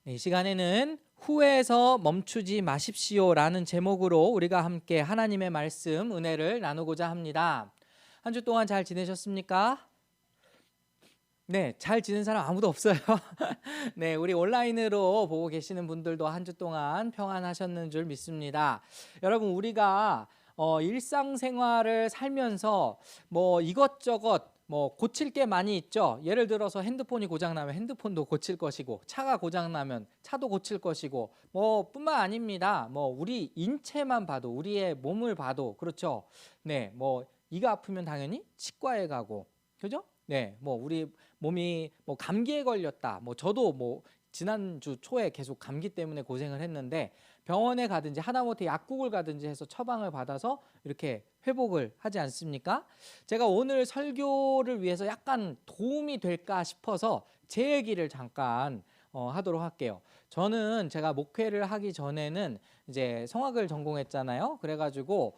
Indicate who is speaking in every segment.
Speaker 1: 이 시간에는 후회해서 멈추지 마십시오 라는 제목으로 우리가 함께 하나님의 말씀, 은혜를 나누고자 합니다. 한 주 동안 잘 지내셨습니까? 네, 잘 지낸 사람 아무도 없어요. 네, 우리 온라인으로 보고 계시는 분들도 한 주 동안 평안하셨는 줄 믿습니다. 여러분, 우리가 일상생활을 살면서 뭐 이것저것 고칠 게 많이 있죠. 예를 들어서 핸드폰이 고장나면 핸드폰도 고칠 것이고, 차가 고장나면 차도 고칠 것이고, 뿐만 아닙니다. 우리 인체만 봐도, 우리의 몸을 봐도 그렇죠. 네, 이가 아프면 당연히 치과에 가고, 그죠? 네, 우리 몸이 감기에 걸렸다. 저도 지난주 초에 계속 감기 때문에 고생을 했는데 병원에 가든지 하다못해 약국을 가든지 해서 처방을 받아서 이렇게 회복을 하지 않습니까? 제가 오늘 설교를 위해서 약간 도움이 될까 싶어서 제 얘기를 잠깐 하도록 할게요. 저는 제가 목회를 하기 전에는 이제 성악을 전공했잖아요. 그래가지고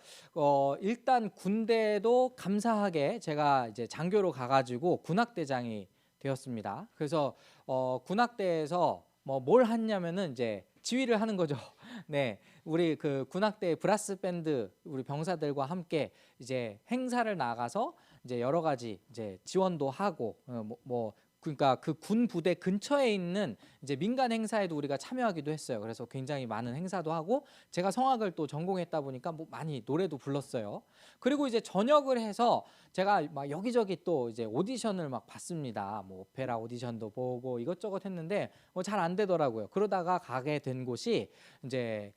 Speaker 1: 일단 군대도 감사하게 제가 이제 장교로 가가지고 군악대장이 되었습니다. 그래서 군악대에서 뭘 했냐면은 이제 지휘를 하는 거죠. 네, 우리 그 군악대 브라스 밴드 우리 병사들과 함께 이제 행사를 나가서 이제 여러 가지 이제 지원도 하고 그러니까 그 군 부대 근처에 있는 이제 민간 행사에도 우리가 참여하기도 했어요. 그래서 굉장히 많은 행사도 하고 제가 성악을 또 전공했다 보니까 많이 노래도 불렀어요. 그리고 이제 전역을 해서 제가 막 여기저기 또 이제 오디션을 막 봤습니다. 오페라 오디션도 보고 이것저것 했는데 잘 안 되더라고요. 그러다가 가게 된 곳이 이제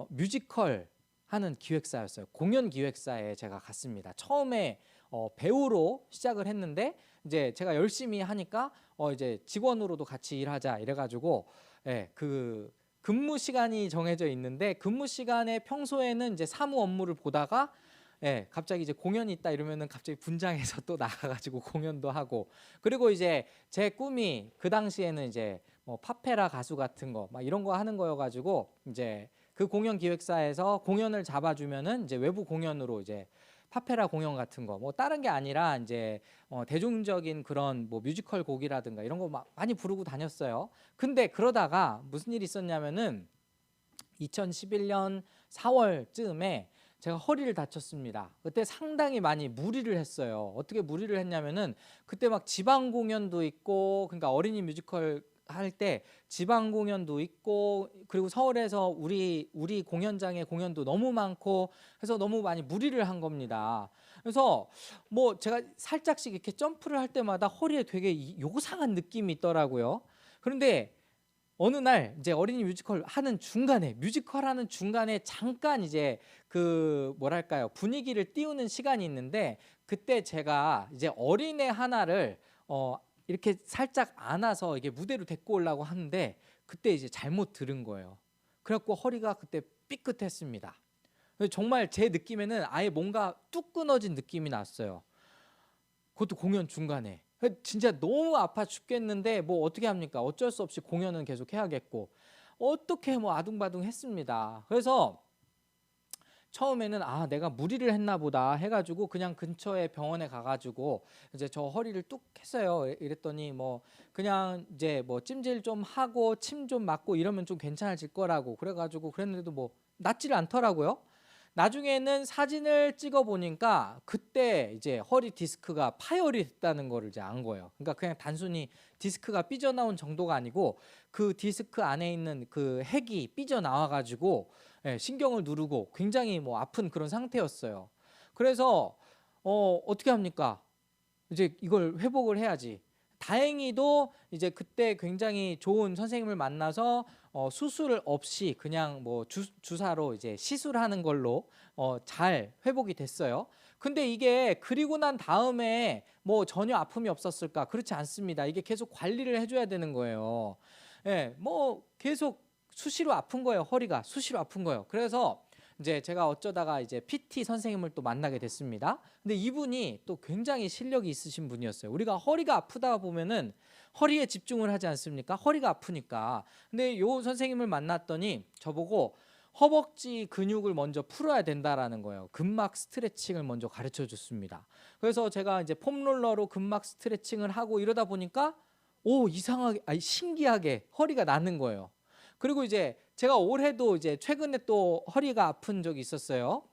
Speaker 1: 뮤지컬 하는 기획사였어요. 공연 기획사에 제가 갔습니다. 처음에 배우로 시작을 했는데 이제 제가 열심히 하니까 이제 직원으로도 같이 일하자 이래가지고 그 근무 시간이 정해져 있는데 근무 시간에 평소에는 이제 사무 업무를 보다가 갑자기 이제 공연이 있다 이러면은 갑자기 분장해서 또 나가가지고 공연도 하고 그리고 이제 제 꿈이 그 당시에는 이제 파페라 가수 같은 거 막 이런 거 하는 거여가지고 이제 그 공연 기획사에서 공연을 잡아주면은 이제 외부 공연으로 이제 파페라 공연 같은 거 다른 게 아니라 이제 대중적인 그런 뮤지컬 곡이라든가 이런 거 막 많이 부르고 다녔어요. 근데 그러다가 무슨 일이 있었냐면은 2011년 4월쯤에 제가 허리를 다쳤습니다. 그때 상당히 많이 무리를 했어요. 어떻게 무리를 했냐면은 그때 막 지방 공연도 있고 그러니까 어린이 뮤지컬 할 때 지방 공연도 있고 그리고 서울에서 우리 공연장에 공연도 너무 많고 해서 너무 많이 무리를 한 겁니다. 그래서 제가 살짝씩 이렇게 점프를 할 때마다 허리에 되게 요상한 느낌이 있더라고요. 그런데 어느 날 이제 어린이 뮤지컬 하는 중간에 잠깐 이제 그 뭐랄까요 분위기를 띄우는 시간이 있는데 그때 제가 이제 어린애 하나를 이렇게 살짝 안아서 이게 무대로 데리고 오려고 하는데 그때 이제 잘못 들은 거예요. 그래갖고 허리가 그때 삐끗했습니다. 정말 제 느낌에는 아예 뭔가 뚝 끊어진 느낌이 났어요. 그것도 공연 중간에. 진짜 너무 아파 죽겠는데 어떻게 합니까? 어쩔 수 없이 공연은 계속 해야겠고 어떻게 아둥바둥 했습니다. 그래서 처음에는 내가 무리를 했나 보다 해가지고 그냥 근처에 병원에 가가지고 이제 저 허리를 뚝 했어요. 이랬더니 그냥 이제 찜질 좀 하고 침 좀 맞고 이러면 좀 괜찮아질 거라고 그래가지고 그랬는데도 낫지를 않더라고요. 나중에는 사진을 찍어 보니까 그때 이제 허리 디스크가 파열이 됐다는 거를 이제 안 거예요. 그러니까 그냥 단순히 디스크가 삐져나온 정도가 아니고 그 디스크 안에 있는 그 핵이 삐져나와 가지고 신경을 누르고 굉장히 아픈 그런 상태였어요. 그래서 어떻게 합니까? 이제 이걸 회복을 해야지. 다행히도 이제 그때 굉장히 좋은 선생님을 만나서 수술 없이 그냥 주사로 이제 시술하는 걸로 잘 회복이 됐어요. 근데 이게 그리고 난 다음에 전혀 아픔이 없었을까? 그렇지 않습니다. 이게 계속 관리를 해줘야 되는 거예요. 계속 수시로 아픈 거예요. 허리가 수시로 아픈 거예요. 그래서 이제 제가 어쩌다가 이제 PT 선생님을 또 만나게 됐습니다. 근데 이분이 또 굉장히 실력이 있으신 분이었어요. 우리가 허리가 아프다 보면은 허리에 집중을 하지 않습니까? 허리가 아프니까. 근데 요 선생님을 만났더니 저보고 허벅지 근육을 먼저 풀어야 된다라는 거예요. 근막 스트레칭을 먼저 가르쳐 줬습니다. 그래서 제가 이제 폼롤러로 근막 스트레칭을 하고 이러다 보니까 이상하게, 신기하게 허리가 낫는 거예요. 그리고 이제 제가 올해도 이제 최근에 또 허리가 아픈 적이 있었어요.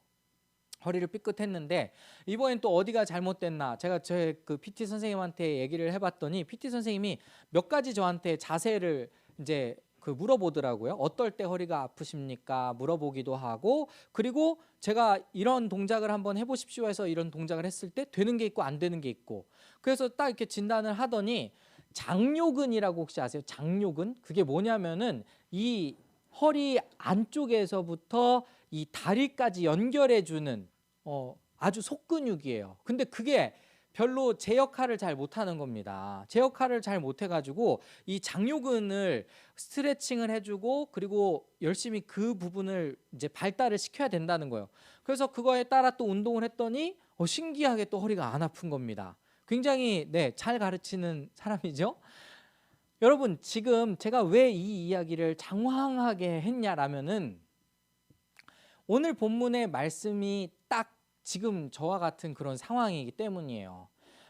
Speaker 1: 허리를 삐끗했는데 이번엔 또 어디가 잘못됐나 제가 제 그 PT 선생님한테 얘기를 해봤더니 PT 선생님이 몇 가지 저한테 자세를 이제 물어보더라고요. 어떨 때 허리가 아프십니까? 물어보기도 하고, 그리고 제가 이런 동작을 한번 해보십시오 해서 이런 동작을 했을 때 되는 게 있고 안 되는 게 있고, 그래서 딱 이렇게 진단을 하더니 장요근이라고 혹시 아세요? 장요근? 그게 뭐냐면은 이 허리 안쪽에서부터 이 다리까지 연결해주는 아주 속근육이에요. 근데 그게 별로 제 역할을 잘 못하는 겁니다. 제 역할을 잘 못해가지고 이 장요근을 스트레칭을 해주고, 그리고 열심히 그 부분을 이제 발달을 시켜야 된다는 거예요. 그래서 그거에 따라 또 운동을 했더니 신기하게 또 허리가 안 아픈 겁니다. 굉장히 잘 가르치는 사람이죠. 여러분, 지금 제가 왜 이 이야기를 장황하게 했냐라면은 오늘 본문의 말씀이 딱 지금 저와 같은 그런 상황이기 때문이에요.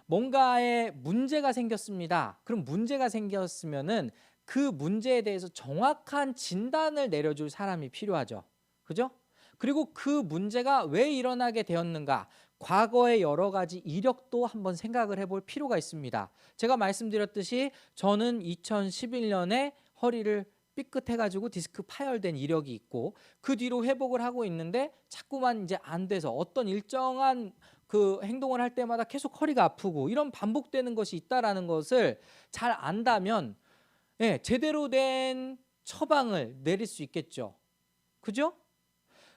Speaker 1: 뭔가에 문제가 생겼습니다. 그럼 문제가 생겼으면은 그 문제에 대해서 정확한 진단을 내려줄 사람이 필요하죠. 그죠? 그리고 그 문제가 왜 일어나게 되었는가, 과거의 여러 가지 이력도 한번 생각을 해볼 필요가 있습니다. 제가 말씀드렸듯이 저는 2011년에 허리를 삐끗해가지고 디스크 파열된 이력이 있고, 그 뒤로 회복을 하고 있는데 자꾸만 이제 안 돼서 어떤 일정한 그 행동을 할 때마다 계속 허리가 아프고 이런 반복되는 것이 있다라는 것을 잘 안다면 제대로 된 처방을 내릴 수 있겠죠. 그죠?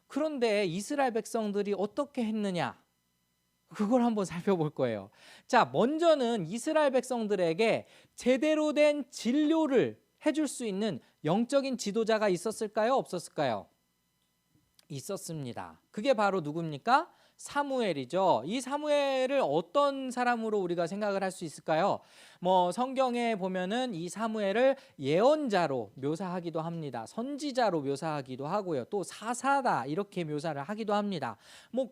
Speaker 1: 그런데 이스라엘 백성들이 어떻게 했느냐, 그걸 한번 살펴볼 거예요. 자, 먼저는 이스라엘 백성들에게 제대로 된 진료를 해줄 수 있는 영적인 지도자가 있었을까요? 없었을까요? 있었습니다. 그게 바로 누굽니까? 사무엘이죠. 이 사무엘을 어떤 사람으로 우리가 생각을 할 수 있을까요? 성경에 보면은 이 사무엘을 예언자로 묘사하기도 합니다. 선지자로 묘사하기도 하고요. 또 사사다 이렇게 묘사를 하기도 합니다.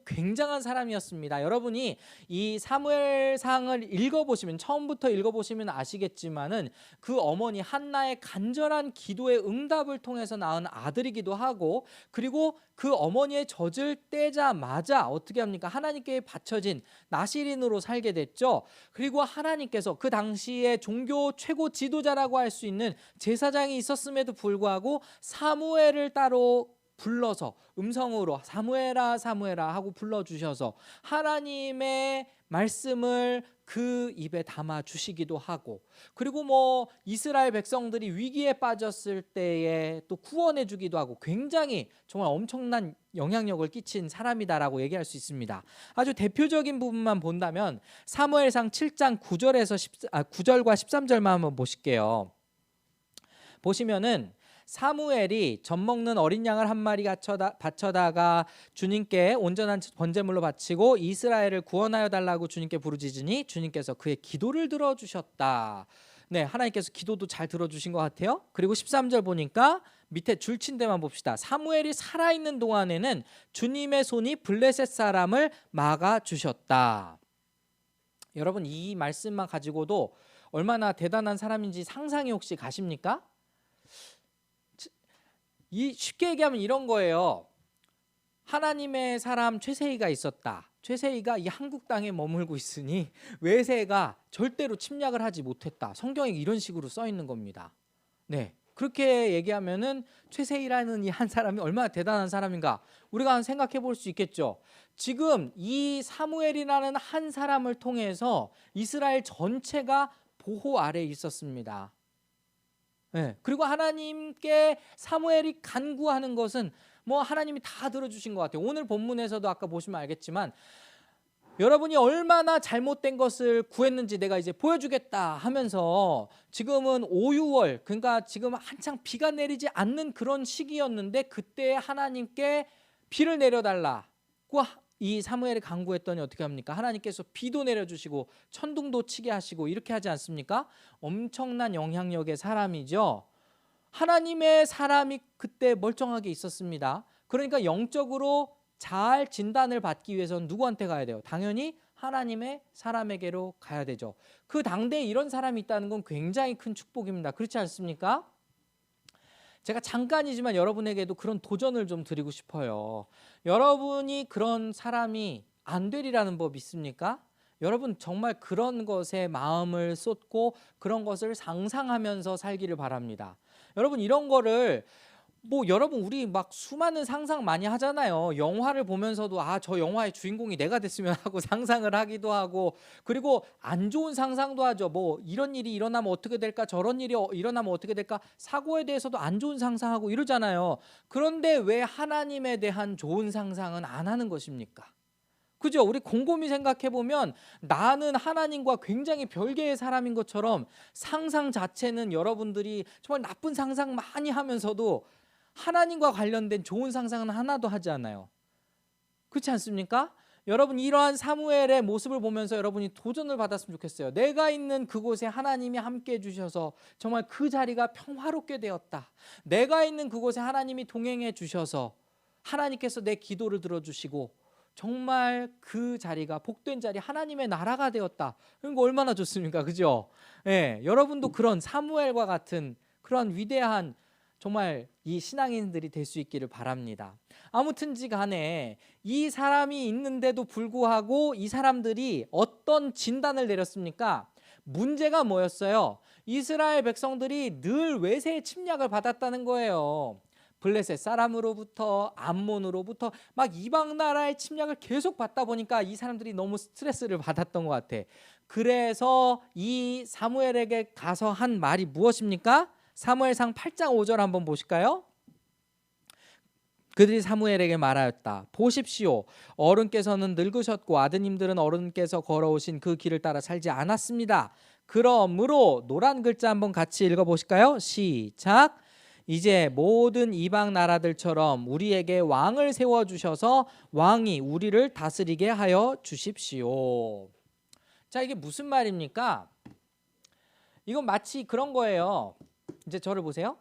Speaker 1: 굉장한 사람이었습니다. 여러분이 이 사무엘상을 읽어보시면, 처음부터 읽어보시면 아시겠지만은 그 어머니 한나의 간절한 기도의 응답을 통해서 낳은 아들이기도 하고, 그리고 그 어머니의 젖을 떼자마자 어떻게 합니까? 하나님께 바쳐진 나시린으로 살게 됐죠. 그리고 하나님께서 그 당시에 종교 최고 지도자라고 할 수 있는 제사장이 있었음에도 불구하고 사무엘을 따로 불러서 음성으로 사무엘아 사무엘아 하고 불러주셔서 하나님의 말씀을 그 입에 담아 주시기도 하고, 그리고 이스라엘 백성들이 위기에 빠졌을 때에 또 구원해 주기도 하고, 굉장히 정말 엄청난 영향력을 끼친 사람이다라고 얘기할 수 있습니다. 아주 대표적인 부분만 본다면 사무엘상 7장 9절과 13절만 한번 보실게요. 보시면은 사무엘이 젖 먹는 어린 양을 한 마리 바쳐다가 주님께 온전한 번제물로 바치고 이스라엘을 구원하여 달라고 주님께 부르짖으니 주님께서 그의 기도를 들어주셨다. 하나님께서 기도도 잘 들어주신 것 같아요. 그리고 13절 보니까 밑에 줄친 데만 봅시다. 사무엘이 살아있는 동안에는 주님의 손이 블레셋 사람을 막아주셨다. 여러분, 이 말씀만 가지고도 얼마나 대단한 사람인지 상상이 혹시 가십니까? 쉽게 얘기하면 이런 거예요. 하나님의 사람 최세희가 있었다. 최세희가 이 한국 땅에 머물고 있으니 외세가 절대로 침략을 하지 못했다. 성경에 이런 식으로 써 있는 겁니다. 그렇게 얘기하면은 최세희라는 이 한 사람이 얼마나 대단한 사람인가 우리가 생각해 볼 수 있겠죠. 지금 이 사무엘이라는 한 사람을 통해서 이스라엘 전체가 보호 아래에 있었습니다. 그리고 하나님께 사무엘이 간구하는 것은 하나님이 다 들어주신 것 같아요. 오늘 본문에서도 아까 보시면 알겠지만 여러분이 얼마나 잘못된 것을 구했는지 내가 이제 보여주겠다 하면서, 지금은 5, 6월, 그러니까 지금 한창 비가 내리지 않는 그런 시기였는데 그때 하나님께 비를 내려달라고 이 사무엘이 간구했더니 어떻게 합니까? 하나님께서 비도 내려주시고 천둥도 치게 하시고 이렇게 하지 않습니까? 엄청난 영향력의 사람이죠. 하나님의 사람이 그때 멀쩡하게 있었습니다. 그러니까 영적으로 잘 진단을 받기 위해서는 누구한테 가야 돼요? 당연히 하나님의 사람에게로 가야 되죠. 그 당대에 이런 사람이 있다는 건 굉장히 큰 축복입니다. 그렇지 않습니까? 제가 잠깐이지만 여러분에게도 그런 도전을 좀 드리고 싶어요. 여러분이 그런 사람이 안 되리라는 법 있습니까? 여러분 정말 그런 것에 마음을 쏟고 그런 것을 상상하면서 살기를 바랍니다. 여러분 이런 거를 여러분 우리 막 수많은 상상 많이 하잖아요. 영화를 보면서도 저 영화의 주인공이 내가 됐으면 하고 상상을 하기도 하고, 그리고 안 좋은 상상도 하죠. 이런 일이 일어나면 어떻게 될까, 저런 일이 일어나면 어떻게 될까, 사고에 대해서도 안 좋은 상상하고 이러잖아요. 그런데 왜 하나님에 대한 좋은 상상은 안 하는 것입니까? 그죠? 우리 곰곰이 생각해 보면 나는 하나님과 굉장히 별개의 사람인 것처럼 상상 자체는 여러분들이 정말 나쁜 상상 많이 하면서도 하나님과 관련된 좋은 상상은 하나도 하지 않아요. 그렇지 않습니까? 여러분 이러한 사무엘의 모습을 보면서 여러분이 도전을 받았으면 좋겠어요. 내가 있는 그곳에 하나님이 함께 해주셔서 정말 그 자리가 평화롭게 되었다. 내가 있는 그곳에 하나님이 동행해 주셔서 하나님께서 내 기도를 들어주시고 정말 그 자리가 복된 자리, 하나님의 나라가 되었다. 그런 거 얼마나 좋습니까? 그죠? 예, 여러분도 그런 사무엘과 같은 그런 위대한 정말 이 신앙인들이 될 수 있기를 바랍니다. 아무튼지 간에 이 사람이 있는데도 불구하고 이 사람들이 어떤 진단을 내렸습니까? 문제가 뭐였어요? 이스라엘 백성들이 늘 외세의 침략을 받았다는 거예요. 블레셋 사람으로부터, 암몬으로부터 막 이방 나라의 침략을 계속 받다 보니까 이 사람들이 너무 스트레스를 받았던 것 같아. 그래서 이 사무엘에게 가서 한 말이 무엇입니까? 사무엘상 8장 5절 한번 보실까요? 그들이 사무엘에게 말하였다. 보십시오. 어른께서는 늙으셨고 아드님들은 어른께서 걸어오신 그 길을 따라 살지 않았습니다. 그러므로 노란 글자 한번 같이 읽어보실까요? 시작. 이제 모든 이방 나라들처럼 우리에게 왕을 세워주셔서 왕이 우리를 다스리게 하여 주십시오. 자, 이게 무슨 말입니까? 이건 마치 그런 거예요. 이제 저를 보세요.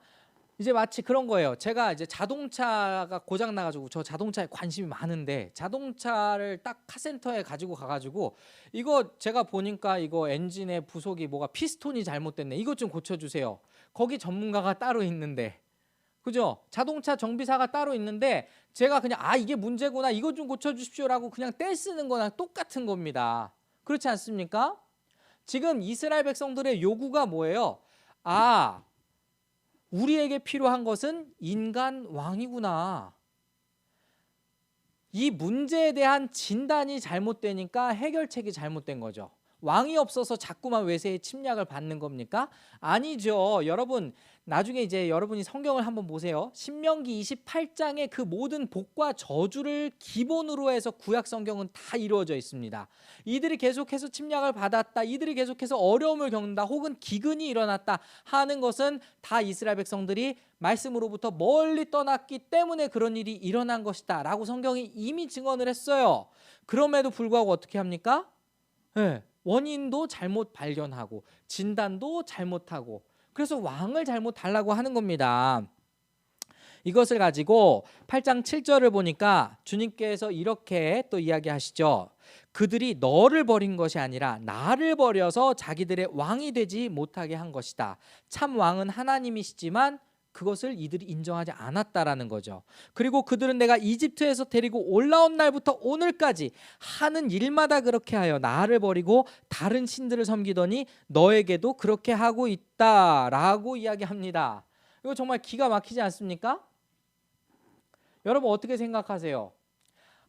Speaker 1: 이제 마치 그런 거예요. 제가 이제 자동차가 고장 나가지고, 저 자동차에 관심이 많은데 자동차를 딱 카센터에 가지고 가가지고 이거 제가 보니까 이거 엔진의 부속이 뭐가 피스톤이 잘못됐네, 이것 좀 고쳐주세요. 거기 전문가가 따로 있는데, 그죠? 자동차 정비사가 따로 있는데 제가 그냥 이게 문제구나, 이것 좀 고쳐주십시오라고 그냥 떼쓰는 거랑 똑같은 겁니다. 그렇지 않습니까? 지금 이스라엘 백성들의 요구가 뭐예요? 우리에게 필요한 것은 인간 왕이구나. 이 문제에 대한 진단이 잘못되니까 해결책이 잘못된 거죠. 왕이 없어서 자꾸만 외세의 침략을 받는 겁니까? 아니죠. 여러분 나중에 이제 여러분이 성경을 한번 보세요. 신명기 28장의 그 모든 복과 저주를 기본으로 해서 구약 성경은 다 이루어져 있습니다. 이들이 계속해서 침략을 받았다, 이들이 계속해서 어려움을 겪는다, 혹은 기근이 일어났다 하는 것은 다 이스라엘 백성들이 말씀으로부터 멀리 떠났기 때문에 그런 일이 일어난 것이다 라고 성경이 이미 증언을 했어요. 그럼에도 불구하고 어떻게 합니까? 원인도 잘못 발견하고 진단도 잘못하고, 그래서 왕을 잘못 달라고 하는 겁니다. 이것을 가지고 8장 7절을 보니까 주님께서 이렇게 또 이야기하시죠. 그들이 너를 버린 것이 아니라 나를 버려서 자기들의 왕이 되지 못하게 한 것이다. 참 왕은 하나님이시지만 그것을 이들이 인정하지 않았다라는 거죠. 그리고 그들은 내가 이집트에서 데리고 올라온 날부터 오늘까지 하는 일마다 그렇게 하여 나를 버리고 다른 신들을 섬기더니 너에게도 그렇게 하고 있다라고 이야기합니다. 이거 정말 기가 막히지 않습니까? 여러분 어떻게 생각하세요?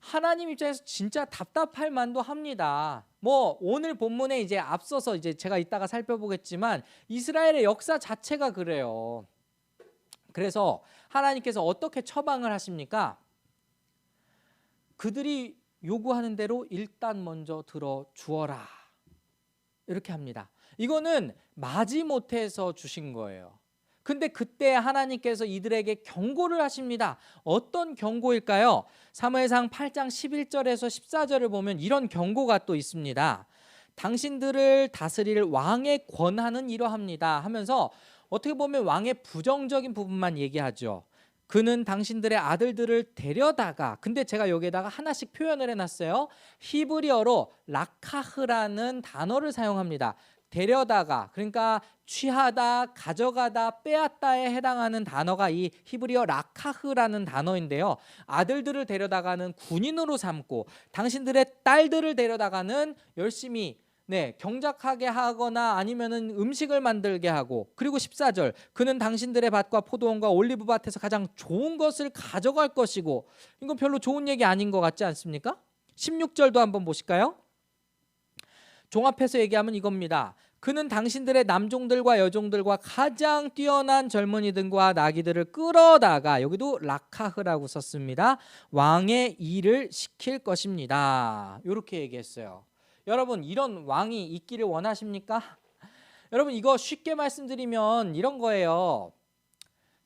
Speaker 1: 하나님 입장에서 진짜 답답할 만도 합니다. 오늘 본문에 이제 앞서서 이제 제가 이따가 살펴보겠지만 이스라엘의 역사 자체가 그래요. 그래서 하나님께서 어떻게 처방을 하십니까? 그들이 요구하는 대로 일단 먼저 들어주어라, 이렇게 합니다. 이거는 마지못해서 주신 거예요. 근데 그때 하나님께서 이들에게 경고를 하십니다. 어떤 경고일까요? 사무엘상 8장 11절에서 14절을 보면 이런 경고가 또 있습니다. 당신들을 다스릴 왕의 권한은 이러합니다 하면서 어떻게 보면 왕의 부정적인 부분만 얘기하죠. 그는 당신들의 아들들을 데려다가, 근데 제가 여기에다가 하나씩 표현을 해놨어요. 히브리어로 라카흐라는 단어를 사용합니다. 데려다가, 그러니까 취하다, 가져가다, 빼앗다에 해당하는 단어가 이 히브리어 라카흐라는 단어인데요. 아들들을 데려다가는 군인으로 삼고, 당신들의 딸들을 데려다가는 열심히 경작하게 하거나 아니면은 음식을 만들게 하고, 그리고 14절, 그는 당신들의 밭과 포도원과 올리브 밭에서 가장 좋은 것을 가져갈 것이고, 이건 별로 좋은 얘기 아닌 것 같지 않습니까? 16절도 한번 보실까요? 종합해서 얘기하면 이겁니다. 그는 당신들의 남종들과 여종들과 가장 뛰어난 젊은이들과 나귀들을 끌어다가, 여기도 라카흐라고 썼습니다, 왕의 일을 시킬 것입니다. 이렇게 얘기했어요. 여러분, 이런 왕이 있기를 원하십니까? 여러분, 이거 쉽게 말씀드리면 이런 거예요.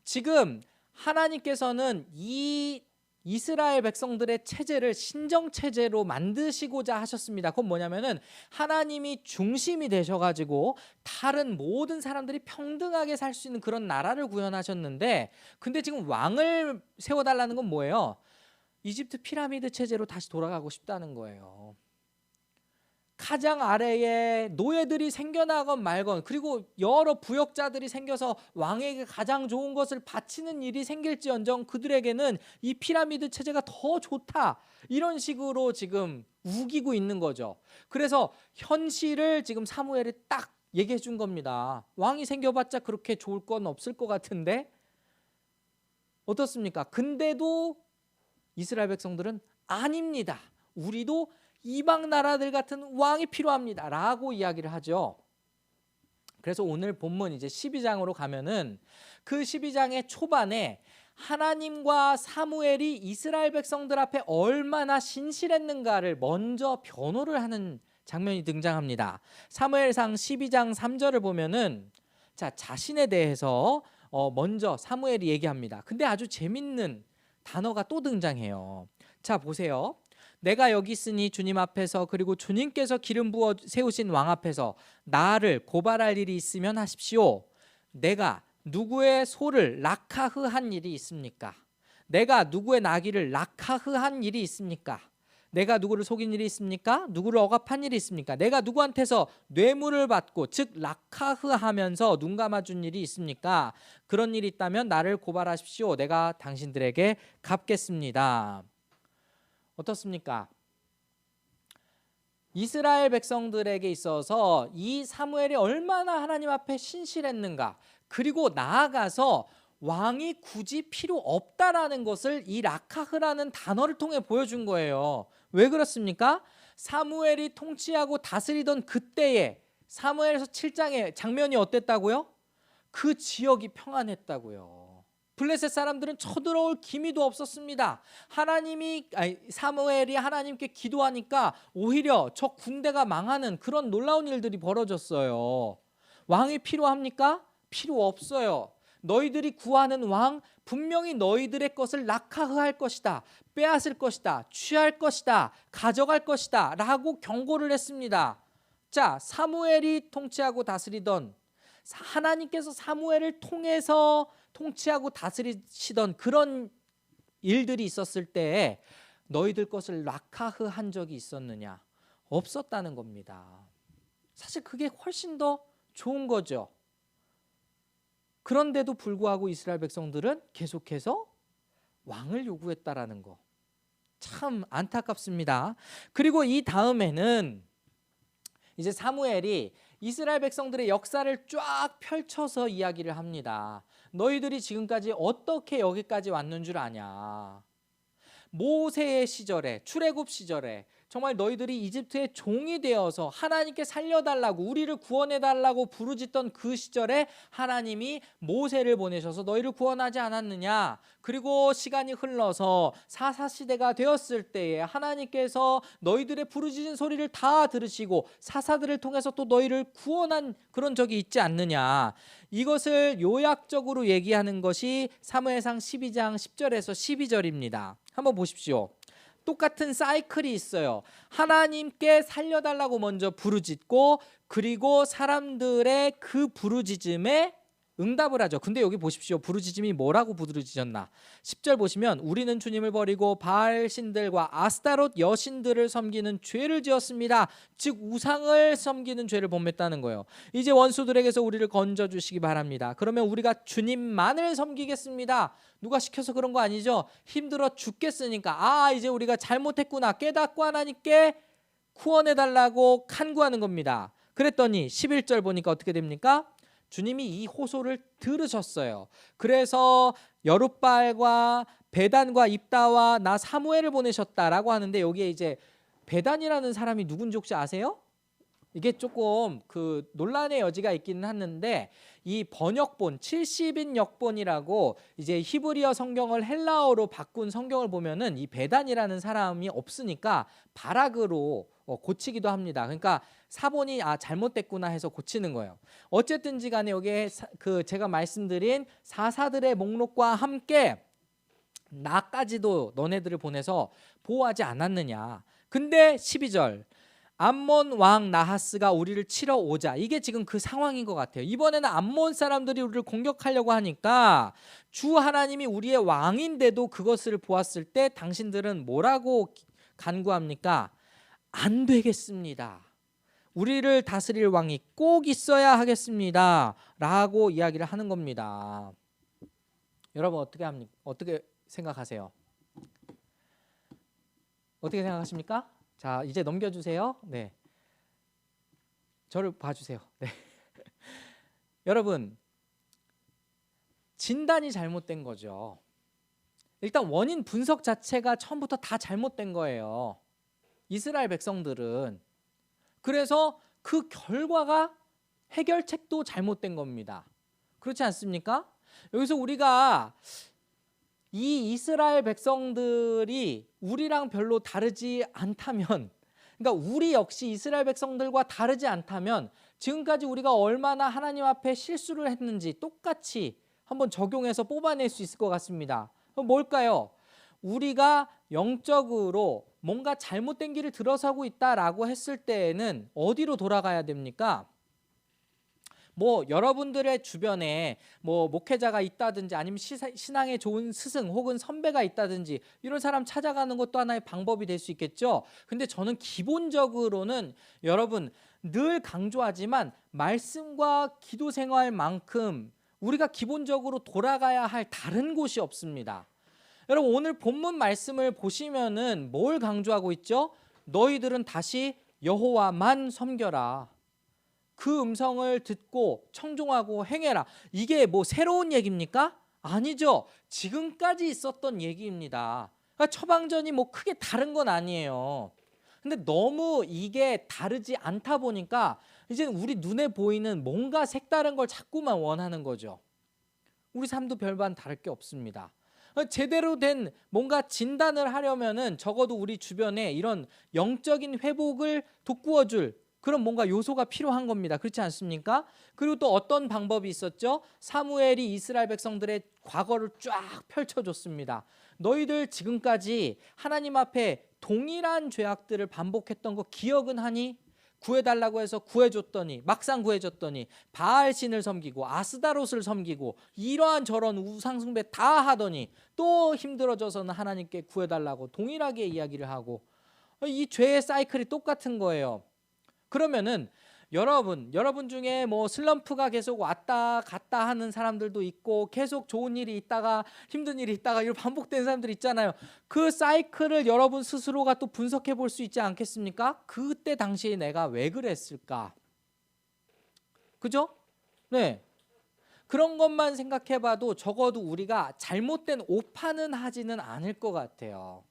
Speaker 1: 지금 하나님께서는 이 이스라엘 백성들의 체제를 신정체제로 만드시고자 하셨습니다. 그건 뭐냐면은 하나님이 중심이 되셔가지고 다른 모든 사람들이 평등하게 살 수 있는 그런 나라를 구현하셨는데, 근데 지금 왕을 세워달라는 건 뭐예요? 이집트 피라미드 체제로 다시 돌아가고 싶다는 거예요. 가장 아래에 노예들이 생겨나건 말건, 그리고 여러 부역자들이 생겨서 왕에게 가장 좋은 것을 바치는 일이 생길지언정 그들에게는 이 피라미드 체제가 더 좋다, 이런 식으로 지금 우기고 있는 거죠. 그래서 현실을 지금 사무엘이 딱 얘기해 준 겁니다. 왕이 생겨봤자 그렇게 좋을 건 없을 것 같은데 어떻습니까? 근데도 이스라엘 백성들은 아닙니다, 우리도 이방 나라들 같은 왕이 필요합니다 라고 이야기를 하죠. 그래서 오늘 본문 이제 12장으로 가면은 그 12장의 초반에 하나님과 사무엘이 이스라엘 백성들 앞에 얼마나 신실했는가를 먼저 변호를 하는 장면이 등장합니다. 사무엘상 12장 3절을 보면은 자신에 대해서 먼저 사무엘이 얘기합니다. 근데 아주 재밌는 단어가 또 등장해요. 자, 보세요. 내가 여기 있으니 주님 앞에서, 그리고 주님께서 기름 부어 세우신 왕 앞에서 나를 고발할 일이 있으면 하십시오. 내가 누구의 소를 락하흐한 일이 있습니까? 내가 누구의 나귀를 락하흐한 일이 있습니까? 내가 누구를 속인 일이 있습니까? 누구를 억압한 일이 있습니까? 내가 누구한테서 뇌물을 받고, 즉 락하흐하면서 눈 감아준 일이 있습니까? 그런 일이 있다면 나를 고발하십시오. 내가 당신들에게 갚겠습니다. 어떻습니까? 이스라엘 백성들에게 있어서 이 사무엘이 얼마나 하나님 앞에 신실했는가, 그리고 나아가서 왕이 굳이 필요 없다라는 것을 이 라카흐라는 단어를 통해 보여준 거예요. 왜 그렇습니까? 사무엘이 통치하고 다스리던 그때에 사무엘서 7장의 장면이 어땠다고요? 그 지역이 평안했다고요. 블레셋 사람들은 쳐들어올 기미도 없었습니다. 사무엘이 하나님께 기도하니까 오히려 저 군대가 망하는 그런 놀라운 일들이 벌어졌어요. 왕이 필요합니까? 필요 없어요. 너희들이 구하는 왕 분명히 너희들의 것을 락하흐할 것이다, 빼앗을 것이다, 취할 것이다, 가져갈 것이다 라고 경고를 했습니다. 자, 사무엘이 통치하고 다스리던, 하나님께서 사무엘을 통해서 통치하고 다스리시던 그런 일들이 있었을 때 너희들 것을 락하흐한 적이 있었느냐? 없었다는 겁니다. 사실 그게 훨씬 더 좋은 거죠. 그런데도 불구하고 이스라엘 백성들은 계속해서 왕을 요구했다라는 거, 참 안타깝습니다. 그리고 이 다음에는 이제 사무엘이 이스라엘 백성들의 역사를 쫙 펼쳐서 이야기를 합니다. 너희들이 지금까지 어떻게 여기까지 왔는 줄 아냐? 모세의 시절에, 출애굽 시절에 정말 너희들이 이집트의 종이 되어서 하나님께 살려달라고, 우리를 구원해달라고 부르짖던 그 시절에 하나님이 모세를 보내셔서 너희를 구원하지 않았느냐? 그리고 시간이 흘러서 사사시대가 되었을 때에 하나님께서 너희들의 부르짖은 소리를 다 들으시고 사사들을 통해서 또 너희를 구원한 그런 적이 있지 않느냐? 이것을 요약적으로 얘기하는 것이 사무엘상 12장 10절에서 12절입니다. 한번 보십시오. 똑같은 사이클이 있어요. 하나님께 살려달라고 먼저 부르짖고, 그리고 사람들의 그 부르짖음에 응답을 하죠. 근데 여기 보십시오. 부르짖음이 뭐라고 부르짖었나? 10절 보시면 우리는 주님을 버리고 바알 신들과 아스타롯 여신들을 섬기는 죄를 지었습니다. 즉 우상을 섬기는 죄를 범했다는 거예요. 이제 원수들에게서 우리를 건져 주시기 바랍니다. 그러면 우리가 주님만을 섬기겠습니다. 누가 시켜서 그런 거 아니죠? 힘들어 죽겠으니까 이제 우리가 잘못했구나 깨닫고 하나님께 구원해달라고 간구하는 겁니다. 그랬더니 11절 보니까 어떻게 됩니까? 주님이 이 호소를 들으셨어요. 그래서 여룻바알과 베단과 입다와 나 사무엘을 보내셨다라고 하는데 여기에 이제 베단이라는 사람이 누군지 혹시 아세요? 이게 조금 그 논란의 여지가 있기는 하는데 이 번역본 70인 역본이라고 이제 히브리어 성경을 헬라어로 바꾼 성경을 보면은 이 베단이라는 사람이 없으니까 바락으로 고치기도 합니다. 그러니까 사본이 잘못됐구나 해서 고치는 거예요. 어쨌든지 간에 여기에 그 제가 말씀드린 사사들의 목록과 함께 나까지도 너네들을 보내서 보호하지 않았느냐. 근데 12절 암몬 왕 나하스가 우리를 치러 오자. 이게 지금 그 상황인 것 같아요. 이번에는 암몬 사람들이 우리를 공격하려고 하니까 주 하나님이 우리의 왕인데도 그것을 보았을 때 당신들은 뭐라고 간구합니까? 안 되겠습니다. 우리를 다스릴 왕이 꼭 있어야 하겠습니다. 라고 이야기를 하는 겁니다. 여러분 어떻게 생각하세요? 어떻게 생각하십니까? 자, 이제 넘겨주세요. 네, 저를 봐주세요. 네. 여러분, 진단이 잘못된 거죠. 일단 원인 분석 자체가 처음부터 다 잘못된 거예요. 이스라엘 백성들은. 그래서 그 결과가 해결책도 잘못된 겁니다. 그렇지 않습니까? 여기서 우리가 이 이스라엘 백성들이 우리랑 별로 다르지 않다면, 그러니까 우리 역시 이스라엘 백성들과 다르지 않다면 지금까지 우리가 얼마나 하나님 앞에 실수를 했는지 똑같이 한번 적용해서 뽑아낼 수 있을 것 같습니다. 뭘까요? 우리가 영적으로 뭔가 잘못된 길을 들어서고 있다라고 했을 때에는 어디로 돌아가야 됩니까? 여러분들의 주변에 목회자가 있다든지 아니면 신앙에 좋은 스승 혹은 선배가 있다든지 이런 사람 찾아가는 것도 하나의 방법이 될 수 있겠죠. 근데 저는 기본적으로는 여러분 늘 강조하지만 말씀과 기도 생활만큼 우리가 기본적으로 돌아가야 할 다른 곳이 없습니다. 여러분 오늘 본문 말씀을 보시면은 뭘 강조하고 있죠? 너희들은 다시 여호와만 섬겨라. 그 음성을 듣고 청종하고 행해라. 이게 새로운 얘기입니까? 아니죠. 지금까지 있었던 얘기입니다. 그러니까 처방전이 크게 다른 건 아니에요. 근데 너무 이게 다르지 않다 보니까 이제 우리 눈에 보이는 뭔가 색다른 걸 자꾸만 원하는 거죠. 우리 삶도 별반 다를 게 없습니다. 제대로 된 뭔가 진단을 하려면은 적어도 우리 주변에 이런 영적인 회복을 돋구어줄 그런 뭔가 요소가 필요한 겁니다. 그렇지 않습니까? 그리고 또 어떤 방법이 있었죠? 사무엘이 이스라엘 백성들의 과거를 쫙 펼쳐줬습니다. 너희들 지금까지 하나님 앞에 동일한 죄악들을 반복했던 거 기억은 하니? 구해달라고 해서 구해줬더니 막상 구해줬더니 바알신을 섬기고 아스다롯을 섬기고 이러한 저런 우상숭배 다 하더니 또 힘들어져서는 하나님께 구해달라고 동일하게 이야기를 하고 이 죄의 사이클이 똑같은 거예요. 그러면은 여러분 중에 슬럼프가 계속 왔다 갔다 하는 사람들도 있고 계속 좋은 일이 있다가 힘든 일이 있다가 이런 반복되는 사람들 있잖아요. 그 사이클을 여러분 스스로가 또 분석해 볼 수 있지 않겠습니까? 그때 당시에 내가 왜 그랬을까? 그죠? 네. 그런 것만 생각해 봐도 적어도 우리가 잘못된 오판은 하지는 않을 것 같아요.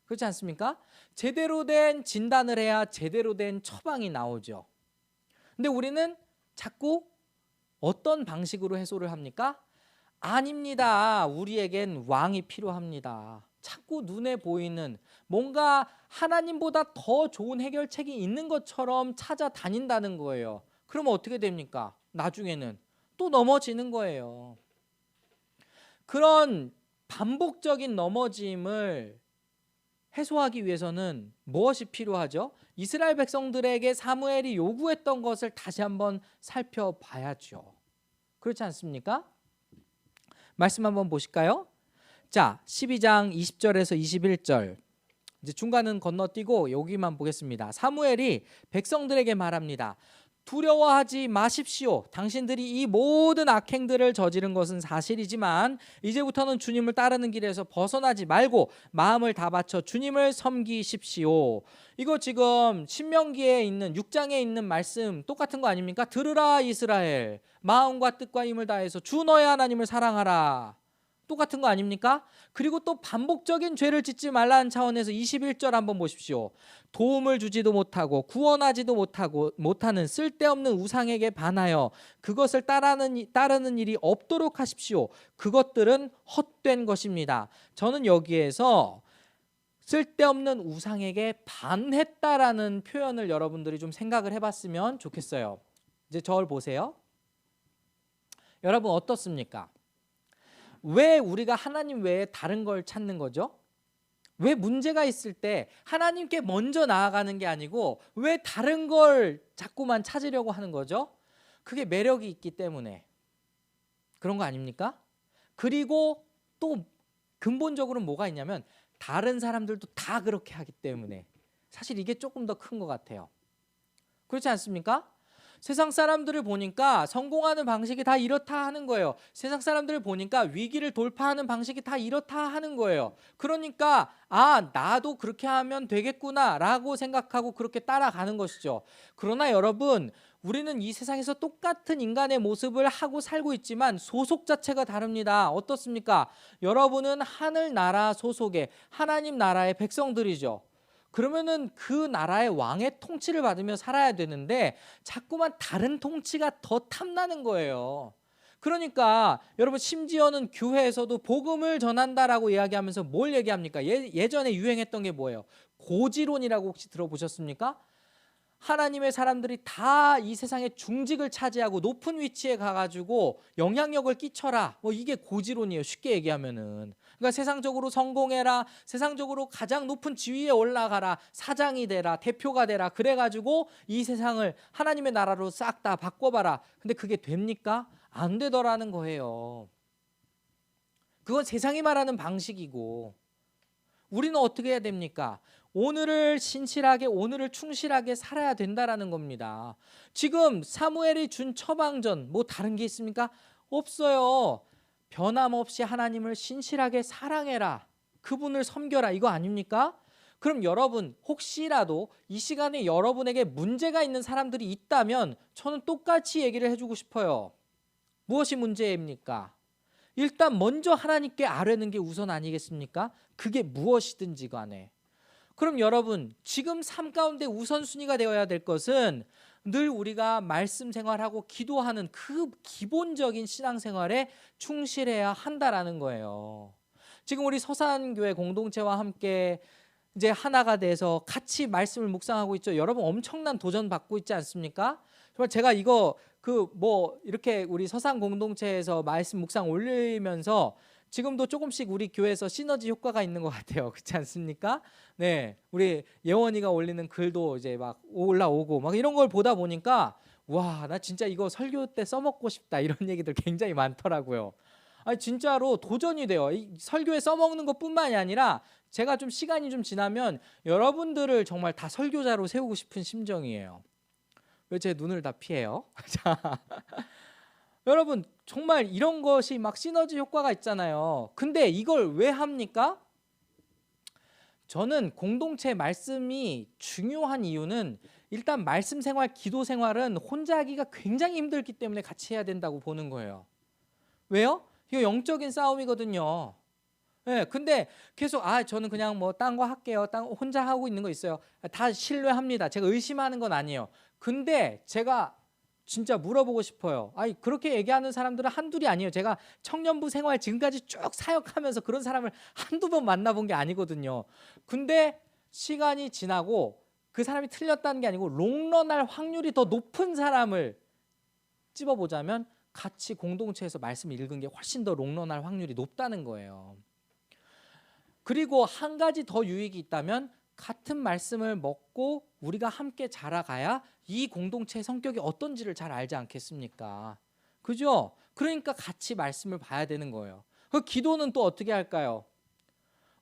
Speaker 1: 그렇지 않습니까? 제대로 된 진단을 해야 제대로 된 처방이 나오죠. 근데 우리는 자꾸 어떤 방식으로 해소를 합니까? 아닙니다. 우리에겐 왕이 필요합니다. 자꾸 눈에 보이는 뭔가 하나님보다 더 좋은 해결책이 있는 것처럼 찾아다닌다는 거예요. 그러면 어떻게 됩니까? 나중에는 또 넘어지는 거예요. 그런 반복적인 넘어짐을 해소하기 위해서는 무엇이 필요하죠? 이스라엘 백성들에게 사무엘이 요구했던 것을 다시 한번 살펴봐야죠. 그렇지 않습니까? 말씀 한번 보실까요? 자, 12장 20절에서 21절. 이제 중간은 건너뛰고 여기만 보겠습니다. 사무엘이 백성들에게 말합니다. 두려워하지 마십시오. 당신들이 이 모든 악행들을 저지른 것은 사실이지만 이제부터는 주님을 따르는 길에서 벗어나지 말고 마음을 다 바쳐 주님을 섬기십시오. 이거 지금 신명기에 있는 6장에 있는 말씀 똑같은 거 아닙니까? 들으라 이스라엘, 마음과 뜻과 힘을 다해서 주 너의 하나님을 사랑하라. 똑같은 거 아닙니까? 그리고 또 반복적인 죄를 짓지 말라는 차원에서 21절 한번 보십시오. 도움을 주지도 못하고 구원하지도 못하는 쓸데없는 우상에게 반하여 그것을 따르는 일이 없도록 하십시오. 그것들은 헛된 것입니다. 저는 여기에서 쓸데없는 우상에게 반했다라는 표현을 여러분들이 좀 생각을 해봤으면 좋겠어요. 이제 저를 보세요. 여러분 어떻습니까? 왜 우리가 하나님 외에 다른 걸 찾는 거죠? 왜 문제가 있을 때 하나님께 먼저 나아가는 게 아니고 왜 다른 걸 자꾸만 찾으려고 하는 거죠? 그게 매력이 있기 때문에 그런 거 아닙니까? 그리고 또 근본적으로 뭐가 있냐면 다른 사람들도 다 그렇게 하기 때문에 사실 이게 조금 더 큰 것 같아요. 그렇지 않습니까? 세상 사람들을 보니까 성공하는 방식이 다 이렇다 하는 거예요. 세상 사람들을 보니까 위기를 돌파하는 방식이 다 이렇다 하는 거예요. 그러니까 나도 그렇게 하면 되겠구나 라고 생각하고 그렇게 따라가는 것이죠. 그러나 여러분, 우리는 이 세상에서 똑같은 인간의 모습을 하고 살고 있지만 소속 자체가 다릅니다. 어떻습니까? 여러분은 하늘나라 소속의 하나님 나라의 백성들이죠. 그러면은 그 나라의 왕의 통치를 받으며 살아야 되는데 자꾸만 다른 통치가 더 탐나는 거예요. 그러니까 여러분 심지어는 교회에서도 복음을 전한다라고 이야기하면서 뭘 얘기합니까? 예전에 유행했던 게 뭐예요? 고지론이라고 혹시 들어보셨습니까? 하나님의 사람들이 다 이 세상의 중직을 차지하고 높은 위치에 가가지고 영향력을 끼쳐라. 뭐 이게 고지론이에요. 쉽게 얘기하면은. 그러니까 세상적으로 성공해라. 세상적으로 가장 높은 지위에 올라가라. 사장이 되라. 대표가 되라. 그래가지고 이 세상을 하나님의 나라로 싹 다 바꿔봐라. 근데 그게 됩니까? 안 되더라는 거예요. 그건 세상이 말하는 방식이고 우리는 어떻게 해야 됩니까? 오늘을 신실하게 오늘을 충실하게 살아야 된다라는 겁니다. 지금 사무엘이 준 처방전 뭐 다른 게 있습니까? 없어요. 변함없이 하나님을 신실하게 사랑해라. 그분을 섬겨라. 이거 아닙니까? 그럼 여러분 혹시라도 이 시간에 여러분에게 문제가 있는 사람들이 있다면 저는 똑같이 얘기를 해주고 싶어요. 무엇이 문제입니까? 일단 먼저 하나님께 아뢰는 게 우선 아니겠습니까? 그게 무엇이든지 간에. 그럼 여러분 지금 삶 가운데 우선순위가 되어야 될 것은 늘 우리가 말씀 생활하고 기도하는 그 기본적인 신앙생활에 충실해야 한다라는 거예요. 지금 우리 서산교회 공동체와 함께 이제 하나가 돼서 같이 말씀을 묵상하고 있죠. 여러분 엄청난 도전 받고 있지 않습니까? 정말 제가 이거 이렇게 우리 서산 공동체에서 말씀 묵상 올리면서 지금도 조금씩 우리 교회에서 시너지 효과가 있는 것 같아요. 그렇지 않습니까? 네, 우리 예원이가 올리는 글도 이제 막 올라오고 막 이런 걸 보다 보니까 와, 나 진짜 이거 설교 때 써먹고 싶다 이런 얘기들 굉장히 많더라고요. 아니 진짜로 도전이 돼요. 이 설교에 써먹는 것뿐만이 아니라 제가 좀 시간이 좀 지나면 여러분들을 정말 다 설교자로 세우고 싶은 심정이에요. 왜 제 눈을 다 피해요? 자, 여러분 정말 이런 것이 막 시너지 효과가 있잖아요. 근데 이걸 왜 합니까? 저는 공동체 말씀이 중요한 이유는 일단 말씀 생활, 기도 생활은 혼자 하기가 굉장히 힘들기 때문에 같이 해야 된다고 보는 거예요. 왜요? 이거 영적인 싸움이거든요. 네, 근데 계속 저는 그냥 뭐 딴 거 할게요. 혼자 하고 있는 거 있어요. 다 신뢰합니다. 제가 의심하는 건 아니에요. 근데 제가 진짜 물어보고 싶어요. 그렇게 얘기하는 사람들은 한둘이 아니에요. 제가 청년부 생활 지금까지 쭉 사역하면서 그런 사람을 한두 번 만나본 게 아니거든요. 근데 시간이 지나고 그 사람이 틀렸다는 게 아니고 롱런할 확률이 더 높은 사람을 찝어보자면 같이 공동체에서 말씀 읽은 게 훨씬 더 롱런할 확률이 높다는 거예요. 그리고 한 가지 더 유익이 있다면 같은 말씀을 먹고 우리가 함께 자라가야 이 공동체의 성격이 어떤지를 잘 알지 않겠습니까? 그죠? 그러니까 같이 말씀을 봐야 되는 거예요. 그 기도는 또 어떻게 할까요?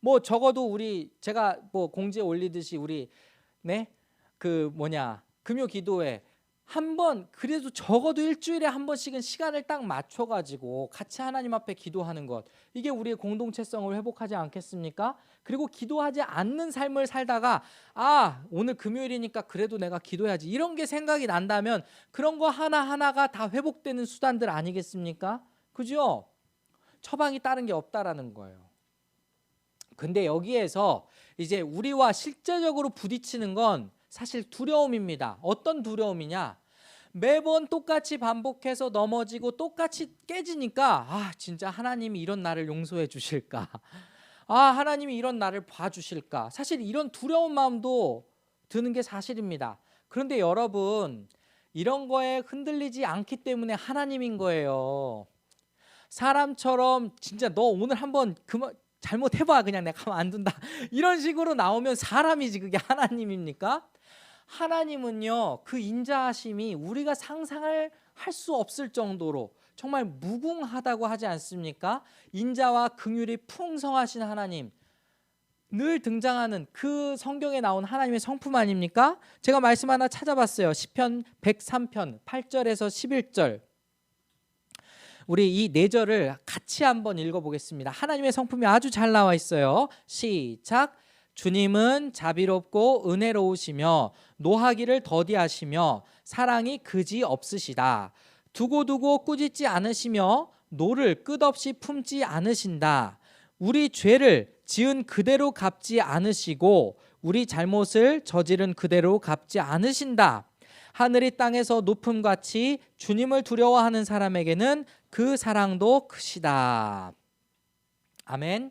Speaker 1: 뭐 적어도 제가 뭐 공지에 올리듯이 금요 기도회 한 번, 그래도 적어도 일주일에 한 번씩은 시간을 딱 맞춰가지고 같이 하나님 앞에 기도하는 것, 이게 우리의 공동체성을 회복하지 않겠습니까? 그리고 기도하지 않는 삶을 살다가 오늘 금요일이니까 그래도 내가 기도해야지, 이런 게 생각이 난다면 그런 거 하나하나가 다 회복되는 수단들 아니겠습니까? 그죠? 처방이 다른 게 없다라는 거예요. 근데 여기에서 이제 우리와 실제적으로 부딪히는 건 사실 두려움입니다. 어떤 두려움이냐? 매번 똑같이 반복해서 넘어지고 똑같이 깨지니까 진짜 하나님이 이런 나를 용서해 주실까? 하나님이 이런 나를 봐주실까? 사실 이런 두려운 마음도 드는 게 사실입니다. 그런데 여러분, 이런 거에 흔들리지 않기 때문에 하나님인 거예요. 사람처럼 진짜 너 오늘 한번 그만 잘못해봐, 그냥 내가 가만 안 둔다, 이런 식으로 나오면 사람이지 그게 하나님입니까? 하나님은요, 그 인자하심이 우리가 상상을 할 수 없을 정도로 정말 무궁하다고 하지 않습니까? 인자와 긍휼이 풍성하신 하나님, 늘 등장하는 그 성경에 나온 하나님의 성품 아닙니까? 제가 말씀 하나 찾아봤어요. 시편 103편 8절에서 11절. 우리 이 4절을 같이 한번 읽어보겠습니다. 하나님의 성품이 아주 잘 나와 있어요. 시작. 주님은 자비롭고 은혜로우시며 노하기를 더디하시며 사랑이 그지 없으시다. 두고두고 꾸짖지 않으시며 노를 끝없이 품지 않으신다. 우리 죄를 지은 그대로 갚지 않으시고 우리 잘못을 저지른 그대로 갚지 않으신다. 하늘이 땅에서 높음같이 주님을 두려워하는 사람에게는 그 사랑도 크시다. 아멘.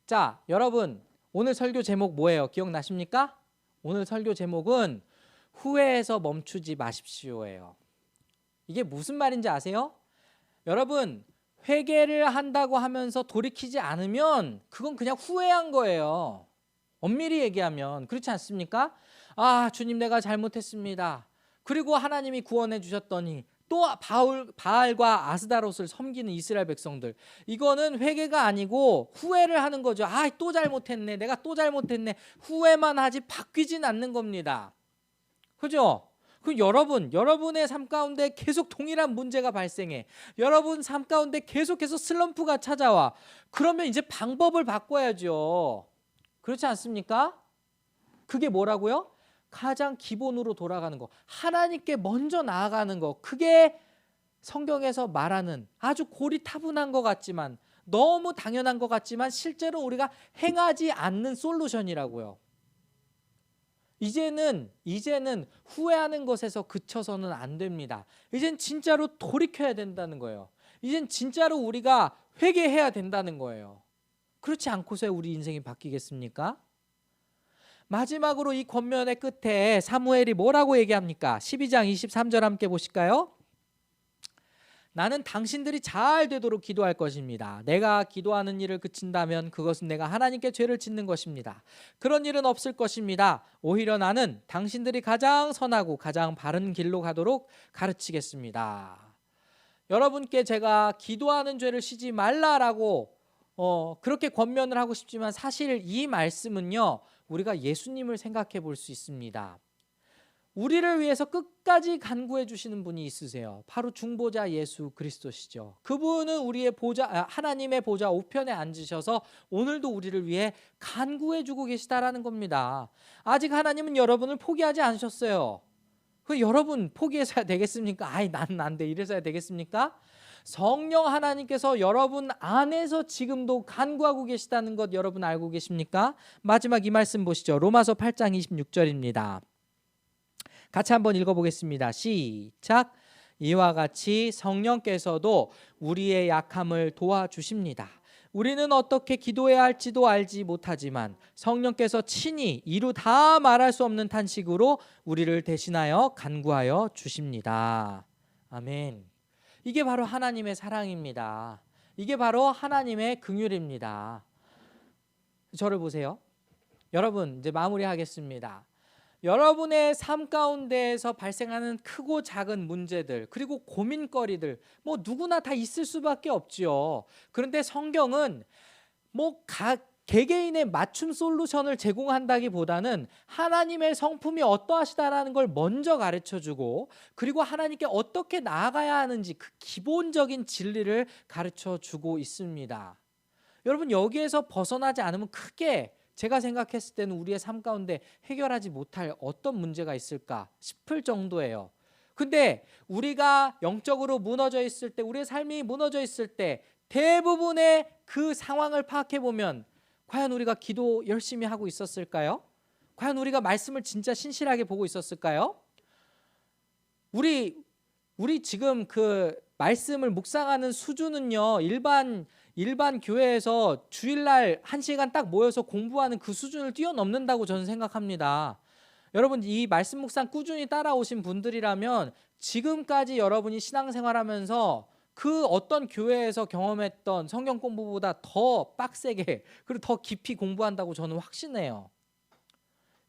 Speaker 1: 자, 여러분, 오늘 설교 제목 뭐예요? 기억나십니까? 오늘 설교 제목은 후회해서 멈추지 마십시오예요. 이게 무슨 말인지 아세요? 여러분, 회개를 한다고 하면서 돌이키지 않으면 그건 그냥 후회한 거예요. 엄밀히 얘기하면 그렇지 않습니까? 주님, 내가 잘못했습니다. 그리고 하나님이 구원해 주셨더니 또 바알과 아스다롯을 섬기는 이스라엘 백성들, 이거는 회개가 아니고 후회를 하는 거죠. 또 잘못했네, 내가 또 잘못했네, 후회만 하지 바뀌진 않는 겁니다. 그죠? 그 여러분의 삶 가운데 계속 동일한 문제가 발생해. 여러분 삶 가운데 계속해서 슬럼프가 찾아와. 그러면 이제 방법을 바꿔야죠. 그렇지 않습니까? 그게 뭐라고요? 가장 기본으로 돌아가는 거, 하나님께 먼저 나아가는 거. 그게 성경에서 말하는 아주 고리타분한 것 같지만, 너무 당연한 것 같지만 실제로 우리가 행하지 않는 솔루션이라고요. 이제는 후회하는 것에서 그쳐서는 안 됩니다. 이젠 진짜로 돌이켜야 된다는 거예요. 이젠 진짜로 우리가 회개해야 된다는 거예요. 그렇지 않고서야 우리 인생이 바뀌겠습니까? 마지막으로 이 권면의 끝에 사무엘이 뭐라고 얘기합니까? 12장 23절 함께 보실까요? 나는 당신들이 잘 되도록 기도할 것입니다. 내가 기도하는 일을 그친다면 그것은 내가 하나님께 죄를 짓는 것입니다. 그런 일은 없을 것입니다. 오히려 나는 당신들이 가장 선하고 가장 바른 길로 가도록 가르치겠습니다. 여러분께 제가 기도하는 죄를 씻지 말라라고 그렇게 권면을 하고 싶지만, 사실 이 말씀은요, 우리가 예수님을 생각해 볼 수 있습니다. 우리를 위해서 끝까지 간구해 주시는 분이 있으세요. 바로 중보자 예수 그리스도시죠. 그분은 우리의 하나님의 보좌 우편에 앉으셔서 오늘도 우리를 위해 간구해 주고 계시다라는 겁니다. 아직 하나님은 여러분을 포기하지 않으셨어요. 그 여러분 포기해서야 되겠습니까? 난 안 돼, 이래서야 되겠습니까? 성령 하나님께서 여러분 안에서 지금도 간구하고 계시다는 것 여러분 알고 계십니까? 마지막 이 말씀 보시죠. 로마서 8장 26절입니다. 같이 한번 읽어보겠습니다. 시작. 이와 같이 성령께서도 우리의 약함을 도와주십니다. 우리는 어떻게 기도해야 할지도 알지 못하지만 성령께서 친히 이루 다 말할 수 없는 탄식으로 우리를 대신하여 간구하여 주십니다. 아멘. 이게 바로 하나님의 사랑입니다. 이게 바로 하나님의 긍휼입니다. 저를 보세요. 여러분, 이제 마무리하겠습니다. 여러분의 삶 가운데에서 발생하는 크고 작은 문제들, 그리고 고민거리들, 뭐 누구나 다 있을 수밖에 없지요. 그런데 성경은 각 개개인의 맞춤 솔루션을 제공한다기보다는 하나님의 성품이 어떠하시다라는 걸 먼저 가르쳐주고, 그리고 하나님께 어떻게 나아가야 하는지 그 기본적인 진리를 가르쳐주고 있습니다. 여러분, 여기에서 벗어나지 않으면 크게 제가 생각했을 때는 우리의 삶 가운데 해결하지 못할 어떤 문제가 있을까 싶을 정도예요. 근데 우리가 영적으로 무너져 있을 때, 우리의 삶이 무너져 있을 때 대부분의 그 상황을 파악해 보면 과연 우리가 기도 열심히 하고 있었을까요? 과연 우리가 말씀을 진짜 신실하게 보고 있었을까요? 우리 지금 그 말씀을 묵상하는 수준은요, 일반 교회에서 주일날 1시간 딱 모여서 공부하는 그 수준을 뛰어넘는다고 저는 생각합니다. 여러분, 이 말씀 묵상 꾸준히 따라오신 분들이라면 지금까지 여러분이 신앙생활하면서 그 어떤 교회에서 경험했던 성경 공부보다 더 빡세게, 그리고 더 깊이 공부한다고 저는 확신해요.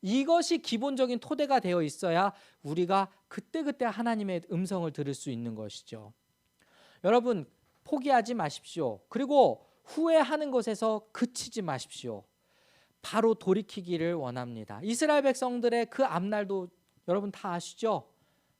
Speaker 1: 이것이 기본적인 토대가 되어 있어야 우리가 그때그때 하나님의 음성을 들을 수 있는 것이죠. 여러분, 포기하지 마십시오. 그리고 후회하는 것에서 그치지 마십시오. 바로 돌이키기를 원합니다. 이스라엘 백성들의 그 앞날도 여러분 다 아시죠?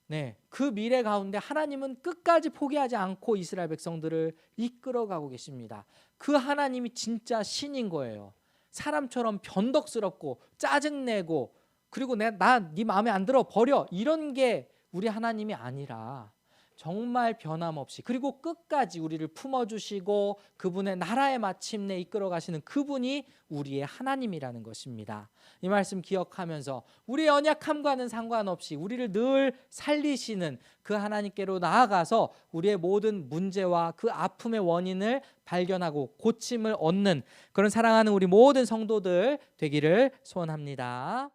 Speaker 1: 네, 그 미래 가운데 하나님은 끝까지 포기하지 않고 이스라엘 백성들을 이끌어가고 계십니다. 그 하나님이 진짜 신인 거예요. 사람처럼 변덕스럽고 짜증내고, 그리고 네 마음에 안 들어 버려, 이런 게 우리 하나님이 아니라 정말 변함없이, 그리고 끝까지 우리를 품어주시고 그분의 나라에 마침내 이끌어가시는 그분이 우리의 하나님이라는 것입니다. 이 말씀 기억하면서 우리의 연약함과는 상관없이 우리를 늘 살리시는 그 하나님께로 나아가서 우리의 모든 문제와 그 아픔의 원인을 발견하고 고침을 얻는 그런 사랑하는 우리 모든 성도들 되기를 소원합니다.